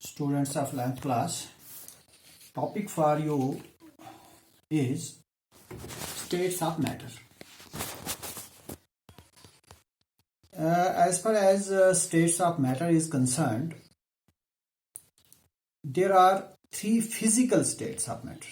Students of 11th class, topic for you is states of matter. As far as states of matter is concerned, there are three physical states of matter,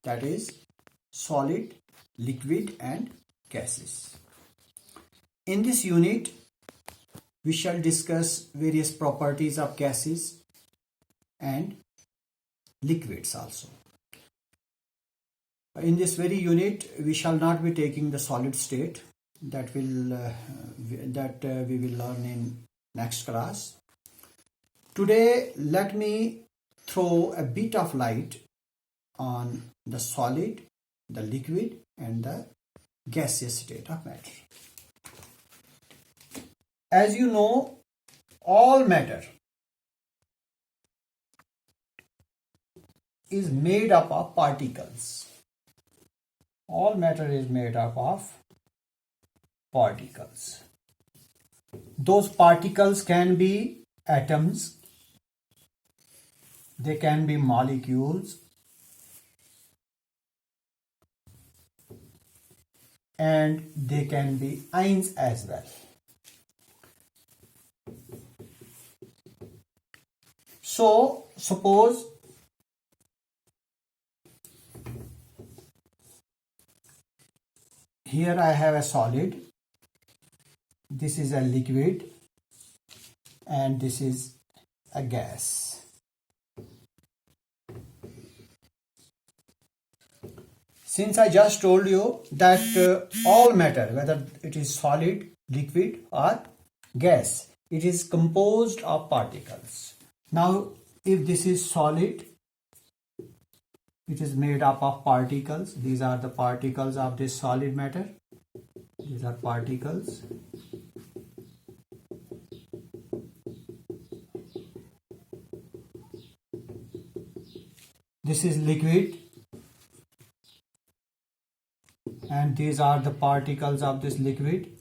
that is solid, liquid and gases. In this unit we shall discuss various properties of gases and liquids also. In this very unit we shall not be taking the solid state, that we will learn in next class. Today let me throw a bit of light on the solid, the liquid and the gaseous state of matter. As you know, all matter is made up of particles. All matter is made up of particles. Those particles can be atoms, they can be molecules, and they can be ions as well. So, suppose here I have a solid, this is a liquid, and this is a gas. Since I just told you that all matter, whether it is solid, liquid or gas, it is composed of particles. Now, if this is solid, it is made up of particles. These are the particles of this solid matter. These are particles. This is liquid. And these are the particles of this liquid.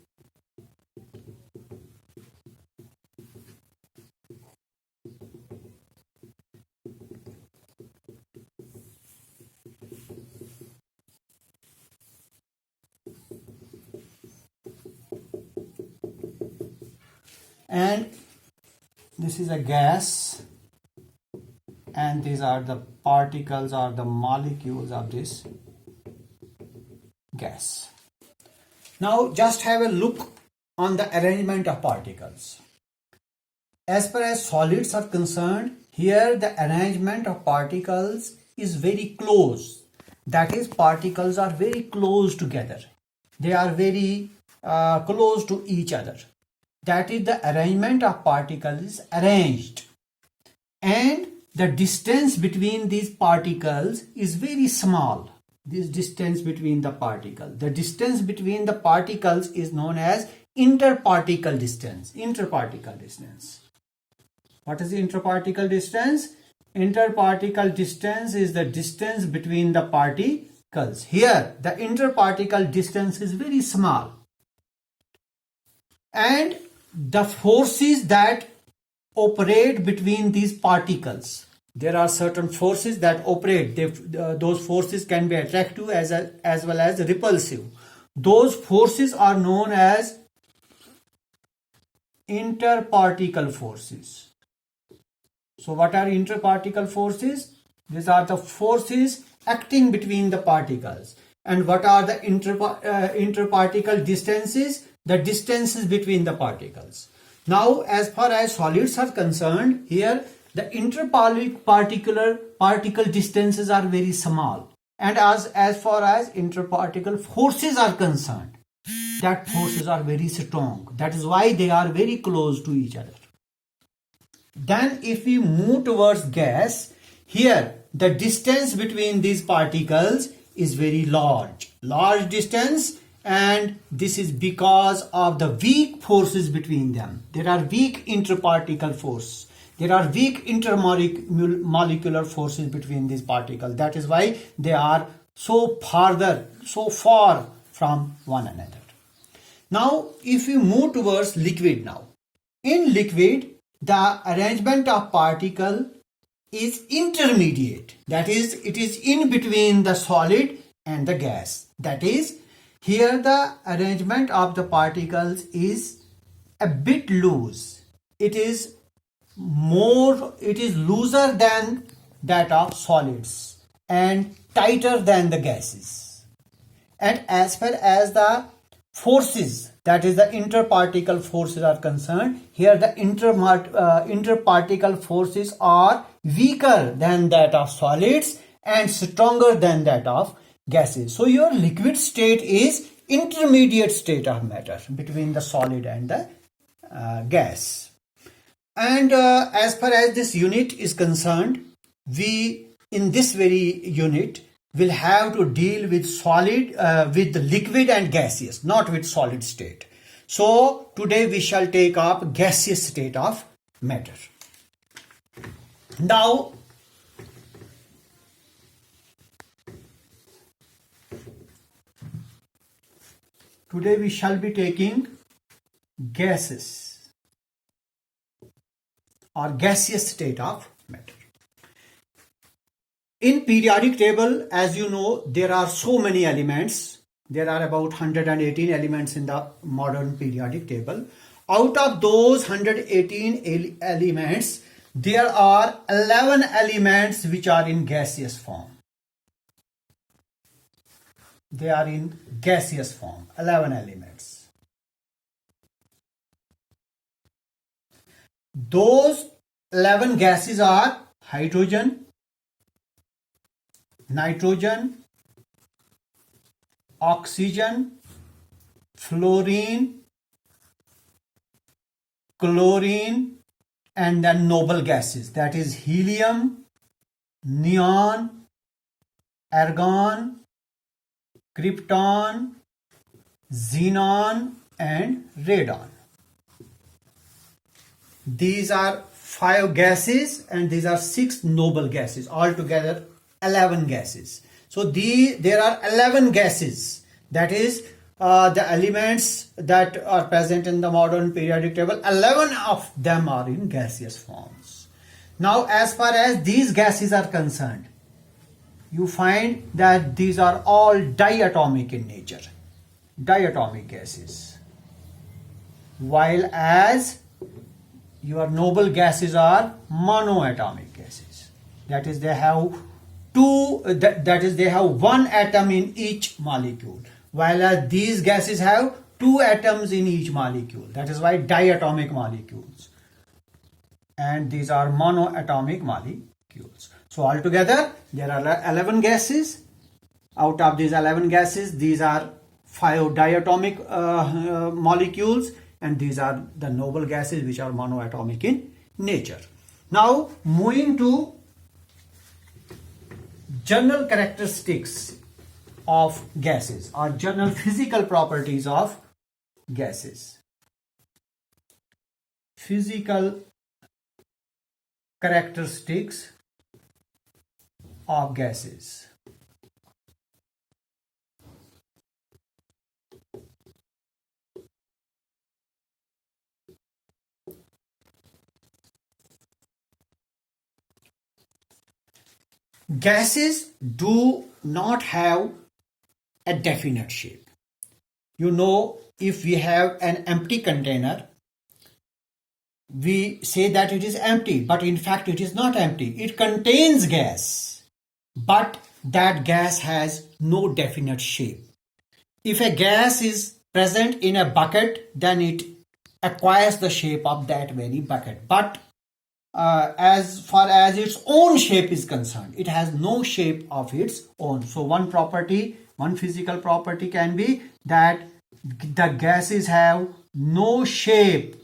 And this is a gas, and these are the particles or the molecules of this gas. Now just have a look on the arrangement of particles. As far as solids are concerned, here the arrangement of particles is very close. That is, particles are very close together. They are very close to each other. That is, the arrangement of particles is arranged, and the distance between these particles is very small. This distance between the particles, the distance between the particles is known as interparticle distance. Interparticle distance. What is the interparticle distance? Interparticle distance is the distance between the particles. Here the interparticle distance is very small, and the forces that operate between these particles, there are certain forces that operate. Those forces can be attractive as well as repulsive. Those forces are known as interparticle forces. So what are interparticle forces? These are the forces acting between the particles. And what are the interparticle distances? The distances between the particles. Now, as far as solids are concerned, here the interparticle distances are very small. And as far as interparticle forces are concerned, that forces are very strong. That is why they are very close to each other. Then if we move towards gas, here the distance between these particles is very large distance, and this is because of the weak forces between them. There are weak interparticle forces. There are weak intermolecular forces between these particles. That is why they are so far from one another. Now, if we move towards liquid now. In liquid, the arrangement of particle is intermediate. That is, it is in between the solid and the gas. That is, here the arrangement of the particles is a bit loose. It is looser than that of solids and tighter than the gases. And as far as the forces, that is the interparticle forces are concerned, here the interparticle forces are weaker than that of solids and stronger than that of gases. So your liquid state is intermediate state of matter between the solid and the gas. And as far as this unit is concerned, we in this very unit will have to deal with with the liquid and gaseous, not with solid state. So today we shall take up gaseous state of matter. Now today we shall be taking gases or gaseous state of matter. In periodic table, as you know, there are so many elements. There are about 118 elements in the modern periodic table. Out of those 118 elements, there are 11 elements which are in gaseous form. They are in gaseous form, 11 elements. Those 11 gases are hydrogen, nitrogen, oxygen, fluorine, chlorine, and then noble gases, that is helium, neon, argon, krypton, xenon, and radon. These are 5 gases and these are 6 noble gases, altogether 11 gases. So there are 11 gases, that is the elements that are present in the modern periodic table, 11 of them are in gaseous forms. Now as far as these gases are concerned, you find that these are all diatomic in nature, diatomic gases, while as your noble gases are monoatomic gases. That is, they have they have one atom in each molecule, while these gases have 2 atoms in each molecule. That is why diatomic molecules. And these are monoatomic molecules. So altogether there are 11 gases. Out of these 11 gases, these are 5 diatomic molecules, and these are the noble gases which are monoatomic in nature. Now moving to general characteristics of gases or general physical properties of gases. Physical characteristics of gases. Gases do not have a definite shape. You know, if we have an empty container, we say that it is empty, but in fact it is not empty. It contains gas, but that gas has no definite shape. If a gas is present in a bucket, then it acquires the shape of that very bucket. But as far as its own shape is concerned, it has no shape of its own. So one physical property can be that the gases have no shape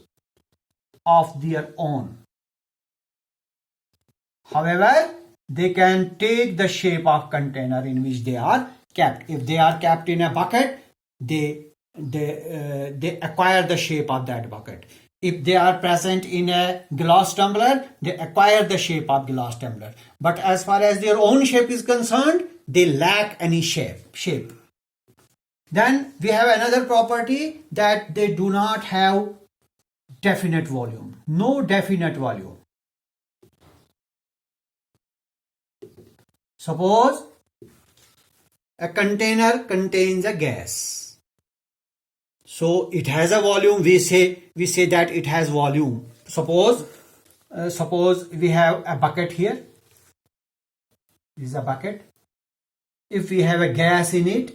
of their own. However, they can take the shape of container in which they are kept. If they are kept in a bucket, they acquire the shape of that bucket. If they are present in a glass tumbler, they acquire the shape of glass tumbler. But as far as their own shape is concerned, they lack any shape. Then we have another property, that they do not have definite volume. No definite volume. Suppose a container contains a gas. So it has a volume. We say that it has volume. Suppose we have a bucket here. This is a bucket. If we have a gas in it,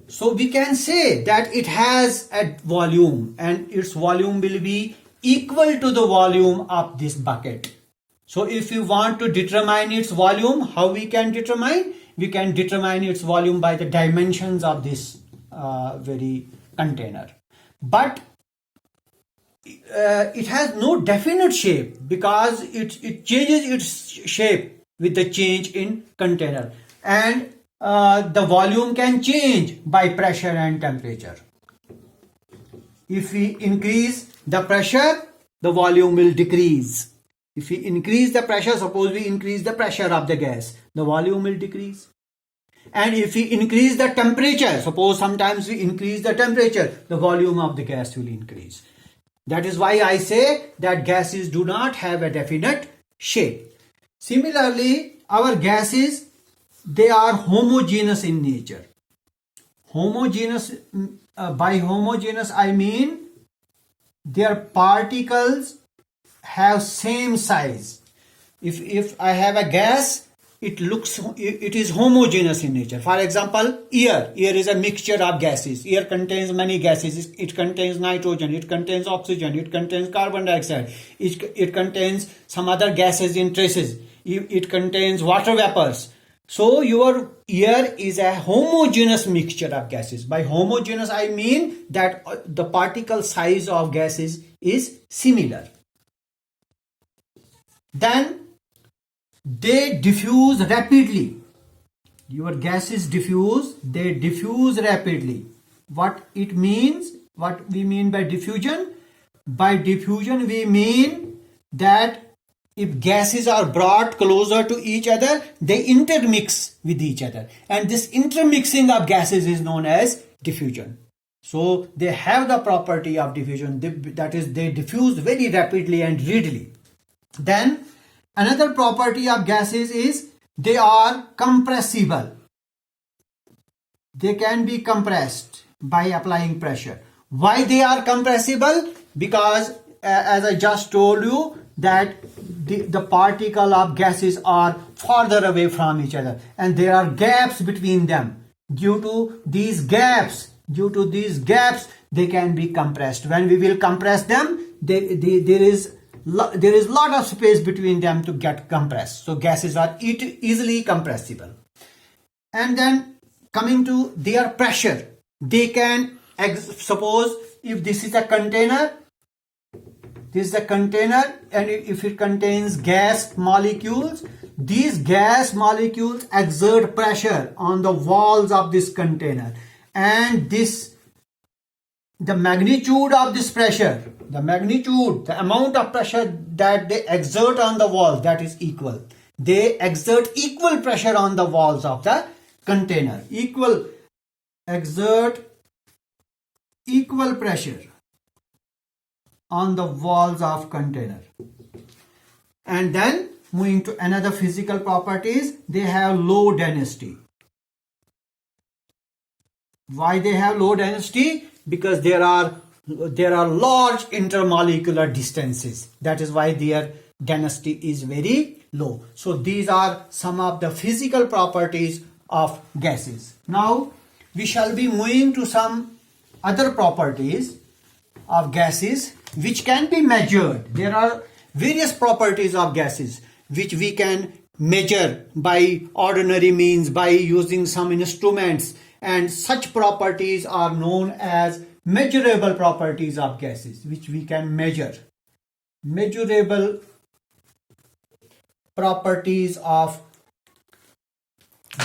so we can say that it has a volume, and its volume will be equal to the volume of this bucket. So if you want to determine its volume, how we can determine? We can determine its volume by the dimensions of this very container. But it has no definite shape because it changes its shape with the change in container, and the volume can change by pressure and temperature. If we increase the pressure, the volume will decrease. If we increase the pressure, suppose we increase the pressure of the gas, the volume will decrease. And if we increase the temperature, suppose sometimes we increase the temperature, the volume of the gas will increase. That is why I say that gases do not have a definite shape. Similarly, our gases, they are homogeneous in nature. Homogeneous, by homogeneous I mean their particles have same size. If I have a gas, it is homogeneous in nature. For example, air is a mixture of gases. Air contains many gases. It contains nitrogen, it contains oxygen, it contains carbon dioxide, it contains some other gases in traces, it contains water vapors. So your air is a homogeneous mixture of gases. By homogeneous I mean that the particle size of gases is similar. Then they diffuse rapidly. Your gases diffuse, they diffuse rapidly. What it means, what we mean by diffusion? By diffusion we mean that if gases are brought closer to each other, they intermix with each other. And this intermixing of gases is known as diffusion. So they have the property of diffusion, that is, they diffuse very rapidly and readily. Then another property of gases is they are compressible. They can be compressed by applying pressure. Why they are compressible? Because as I just told you that the particle of gases are farther away from each other and there are gaps between them. Due to these gaps, they can be compressed. When we will compress them, there is lot of space between them to get compressed. So gases are easily compressible. And then coming to their pressure, they can, suppose if this is a container, and if it contains gas molecules, these gas molecules exert pressure on the walls of this container, and the magnitude of this pressure, the amount of pressure that they exert on the walls, that is equal. They exert equal pressure on the walls of the container. Exert equal pressure on the walls of container. And then moving to another physical properties, they have low density. Why they have low density? Because there are large intermolecular distances. That is why their density is very low. So these are some of the physical properties of gases. Now we shall be moving to some other properties of gases which can be measured. There are various properties of gases which we can measure by ordinary means, by using some instruments, and such properties are known as measurable properties of gases, which we can measure. Measurable properties of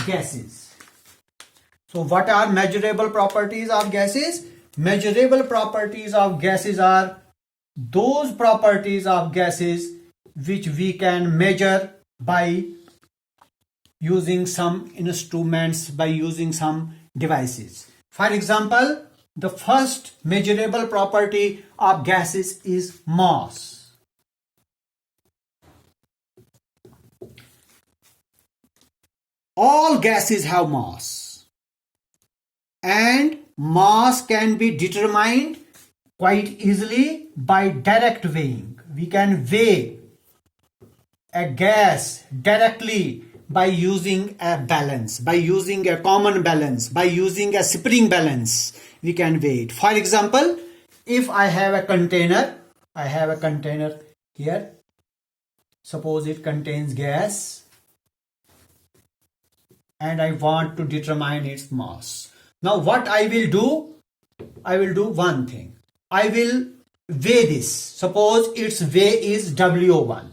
gases. So what are measurable properties of gases? Measurable properties of gases are those properties of gases which we can measure by using some instruments, by using some devices. For example, the first measurable property of gases is mass. All gases have mass, and mass can be determined quite easily by direct weighing. We can weigh a gas directly by using a balance, by using a common balance, by using a spring balance. We can weigh it. For example, if I have a container here. Suppose it contains gas, and I want to determine its mass. Now what I will do? I will do one thing. I will weigh this. Suppose its weight is W1.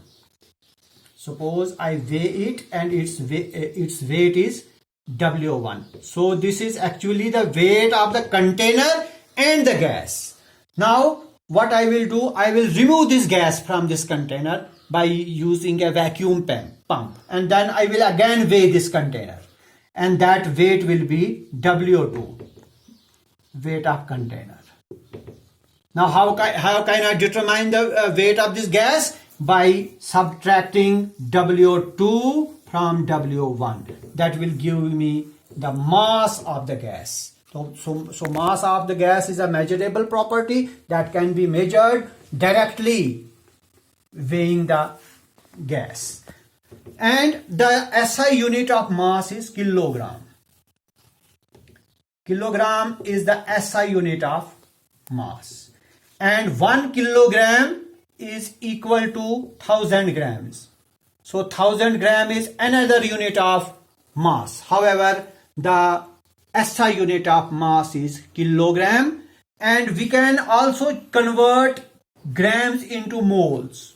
Suppose I weigh it and its weight is W1. So this is actually the weight of the container and the gas. Now what I will do? I will remove this gas from this container by using a vacuum pump, and then I will again weigh this container, and that weight will be W2, weight of container. Now how can I determine the weight of this gas? By subtracting W2 from W1. That will give me the mass of the gas. So mass of the gas is a measurable property that can be measured directly weighing the gas. And the SI unit of mass is kilogram. Kilogram is the SI unit of mass. And 1 kilogram is equal to 1000 grams. So 1000 gram is another unit of mass. However, the SI unit of mass is kilogram, and we can also convert grams into moles.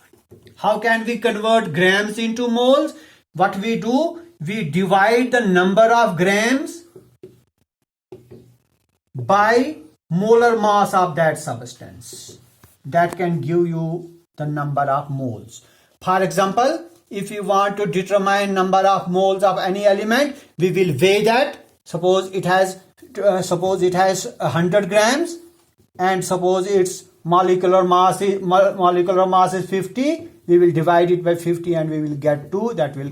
How can we convert grams into moles? What we do, we divide the number of grams by molar mass of that substance. That can give you the number of moles. For example, if you want to determine number of moles of any element, we will weigh that. Suppose it has 100 grams, and suppose its molecular mass is 50. We will divide it by 50 and we will get 2. That will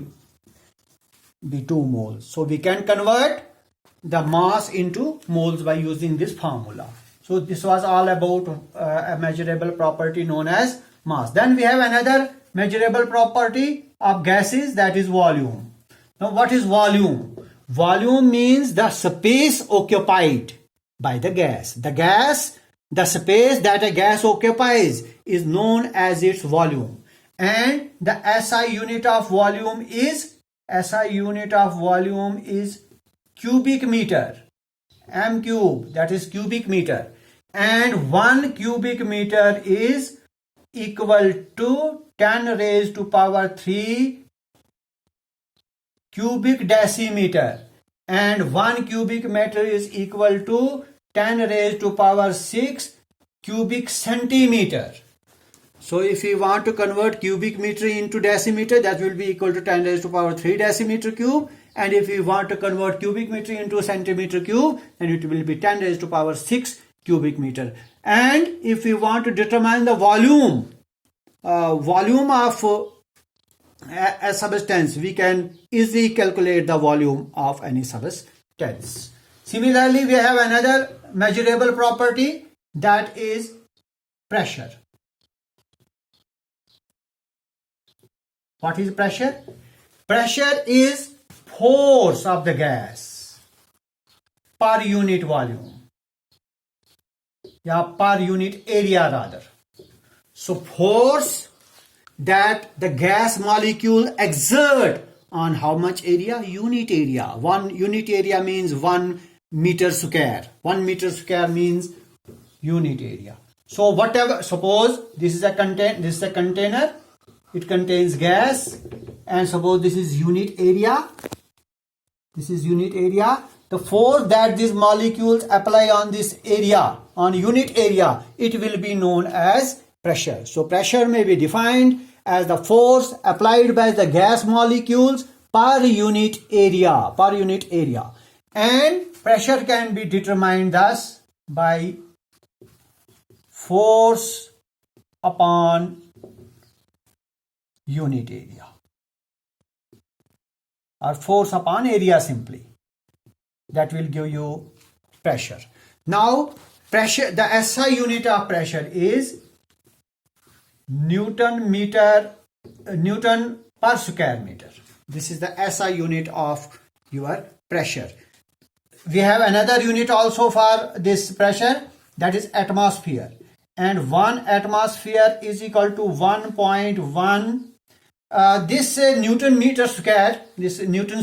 be 2 moles. So we can convert the mass into moles by using this formula. So this was all about a measurable property known as mass. Then we have another measurable property of gases, that is volume. Now what is volume? Volume means the space occupied by the gas. The space that a gas occupies is known as its volume. And the SI unit of volume is cubic meter. M cube, that is cubic meter. And 1 cubic meter is equal to 10 raised to power 3 cubic decimeter, and 1 cubic meter is equal to 10 raised to power 6 cubic centimeter. So if we want to convert cubic meter into decimeter, that will be equal to 10 raised to power 3 decimeter cube. And if we want to convert cubic meter into centimeter cube, then it will be 10 raised to power 6 cubic meter. And if we want to determine the volume of a substance, we can easily calculate the volume of any substance. Similarly, we have another measurable property, that is pressure. What is pressure? Pressure is force of the gas per unit volume, per unit area rather. So force that the gas molecule exert on how much area? Unit area. 1 unit area means 1 meter square. 1 meter square means unit area. So whatever, suppose this is a container, it contains gas, and suppose this is unit area. This is unit area. The force that these molecules apply on this area, on unit area, it will be known as pressure. So pressure may be defined as the force applied by the gas molecules per unit area. And pressure can be determined thus: by force upon unit area, or force upon area simply. That will give you pressure. Now pressure, the SI unit of pressure is Newton per square meter. This is the SI unit of your pressure. We have another unit also for this pressure, that is atmosphere, and 1 atmosphere is equal to 1.1. This Newton meter square, this Newton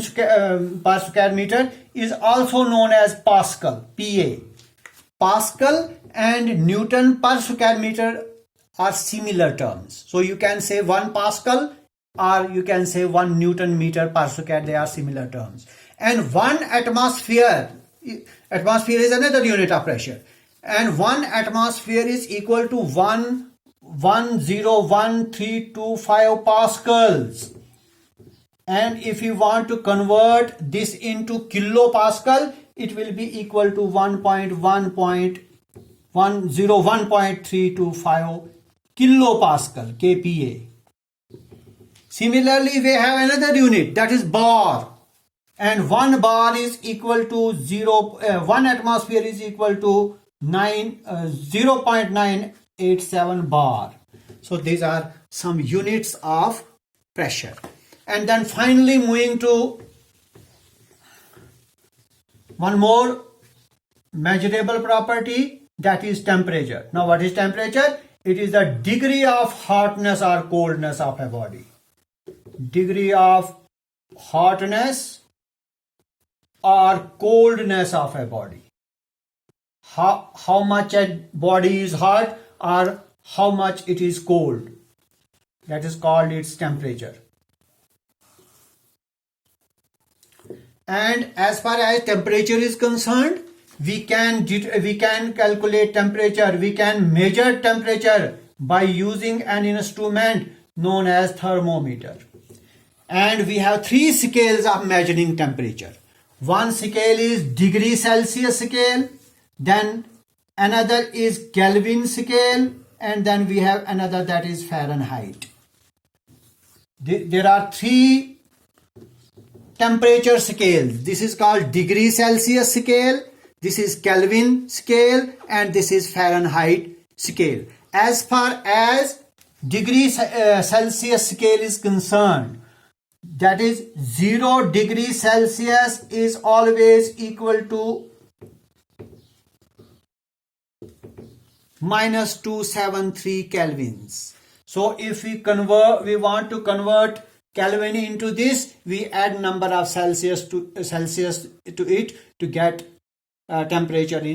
per square meter is also known as Pascal, PA. Pascal and Newton per square meter are similar terms. So you can say 1 Pascal or you can say 1 Newton meter per square, they are similar terms. And 1 atmosphere is another unit of pressure. And 1 atmosphere is equal to 1.01325 pascals. And if you want to convert this into kilopascal, it will be equal to 1.325 kilopascal, kPa. Similarly, we have another unit, that is bar. And 1 bar is equal to 1 atmosphere is equal to 0.987 bar. So these are some units of pressure. And then finally moving to one more measurable property, that is temperature. Now what is temperature? It is the degree of hotness or coldness of a body. Degree of hotness or coldness of a body. How much a body is hot or how much it is cold. That is called its temperature. And as far as temperature is concerned, we can calculate temperature, we can measure temperature by using an instrument known as thermometer. And we have 3 scales of measuring temperature. One scale is degree Celsius scale, then another is Kelvin scale, and then we have another that is Fahrenheit. There are 3 temperature scales. This is called degree Celsius scale, this is Kelvin scale, and this is Fahrenheit scale. As far as degree Celsius scale is concerned, that is 0 degree Celsius is always equal to minus 273 kelvins. So if we want to convert Kelvin into this, we add number of Celsius to it to get temperature in